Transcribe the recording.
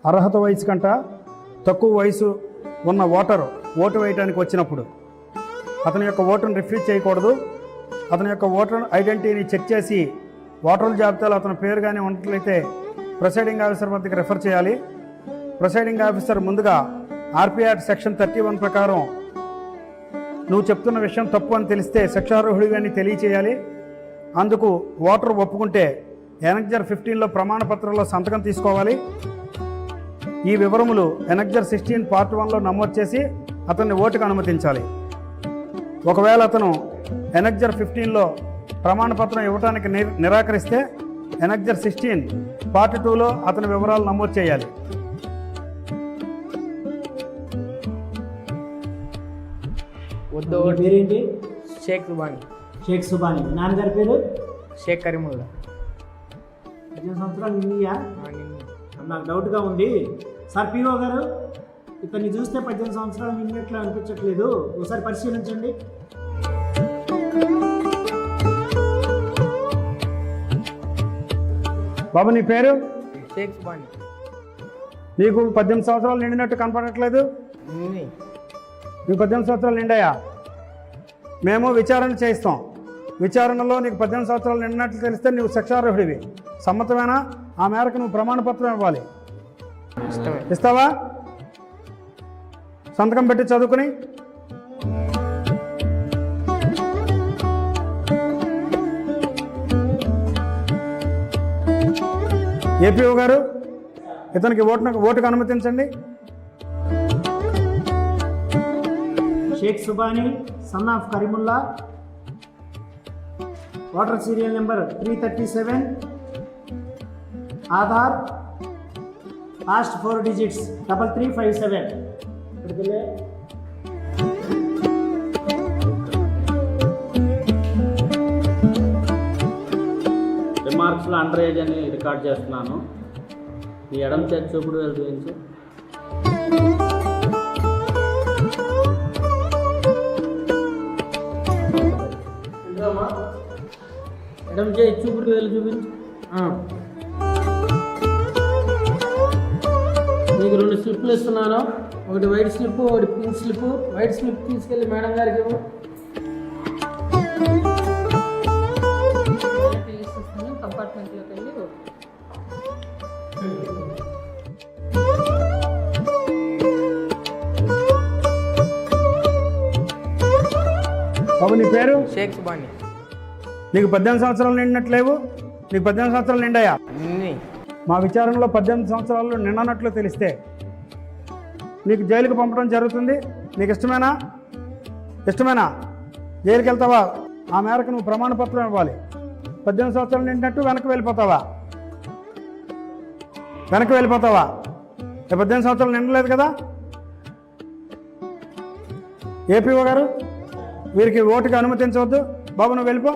అర్హత వయసు కంట తక్కువ వయసు ఉన్న ఓటు వేయడానికి వచ్చినప్పుడు అతని యొక్క ఓటును రిఫ్యూజ్ చేయకూడదు. అతని యొక్క ఓటర్ ఐడెంటిటీని చెక్ చేసి ఓటర్ల జాబితాలో అతని పేరు కానీ ఉన్నట్లయితే ప్రిసైడింగ్ ఆఫీసర్ వద్దకు రెఫర్ చేయాలి. ప్రిసైడింగ్ ఆఫీసర్ ముందుగా ఆర్పిఆర్ సెక్షన్ 31 ప్రకారం నువ్వు చెప్తున్న విషయం తప్పు అని తెలిస్తే శిక్షార్హుడివి అని తెలియచేయాలి. అందుకు ఓటర్ ఒప్పుకుంటే ఎనెక్జర్ 15లో ప్రమాణ పత్రంలో సంతకం తీసుకోవాలి. ఈ వివరములు ఎనెక్జర్ 16 పార్ట్ 1లో నమోదు చేసి అతన్ని ఓటుకు అనుమతించాలి. ఒకవేళ అతను ఎనెక్జర్ 15లో ప్రమాణ పత్రం ఇవ్వడానికి నిరాకరిస్తే ఎనెక్జర్ 16 పార్ట్ 2లో అతని వివరాలు నమోదు చేయాలి. పేరేంటి? షేక్ సుబానీ. షేక్ సుబానీ. నాన్నగారి పేరు? షేక్ కరీముల్లా. 18 సంవత్సరాలు నిన్నయా? నాకు డౌట్గా ఉంది. సార్ పిఓ గారు, ఇతన్ని చూస్తే 18 సంవత్సరాలు నిన్నట్లు అనిపించట్లేదు, ఒకసారి పరిశీలించండి. బాబు నీ పేరు? షేక్ సుబానీ. నీకు 18 సంవత్సరాలు నిండినట్టు కనపడట్లేదు. నీకు 18 సంవత్సరాలు నిండాయా? మేము విచారణ చేయిస్తాం. విచారణలో నీకు 18 సంవత్సరాలు నిండినట్లు తెలిస్తే నువ్వు శిక్షార్హుడివి. సమ్మతమేనా? ఆ మేరకు నువ్వు ప్రమాణ పత్రం ఇవ్వాలి. ఇస్తావా? సంతకం పెట్టి చదువుకుని. ఏపీఓ గారు, ఇతనికి ఓటుకు అనుమతించండి. Shaik Subhani son of Karimullah, voter serial number 337, Aadhaar last 4 digits 3357. రిమార్క్స్లో అండర్ ఏజ్ అని రికార్డ్ చేస్తున్నాను. ఈ ఎడమ చేతి చూపుడు వేలు చూపించు. ఎడమ చేతి చూపుడు వేలు చూపించు. మీకు 2 స్లిప్లు ఇస్తున్నాను. ఒకటి వైట్ స్లిప్, ఒకటి పింక్ స్లిప్. వైట్ స్లిప్ తీసుకెళ్ళి మేడం గారికి ఇవ్వు. కంపార్ట్మెంట్లోకి వెళ్ళి బాబు నీ పేరు? షేక్ సుబానీ. నీకు 18 సంవత్సరాలు నిండినట్లేవు. నీకు 18 సంవత్సరాలు నిండాయా? మా విచారణలో 18 సంవత్సరాలు నిండనట్లు తెలిస్తే నీకు జైలుకు పంపడం జరుగుతుంది. నీకు ఇష్టమేనా? జైలుకి వెళ్తావా? ఆ మేరకు నువ్వు ప్రమాణ పత్రం ఇవ్వాలి. 18 సంవత్సరాలు నిండినట్టు వెనక్కి వెళ్ళిపోతావా? 18 సంవత్సరాలు నిండలేదు కదా. ఏపీఓ గారు, వీరికి ఓటుకి అనుమతించవద్దు. బాబు నువ్వు వెళ్ళిపో.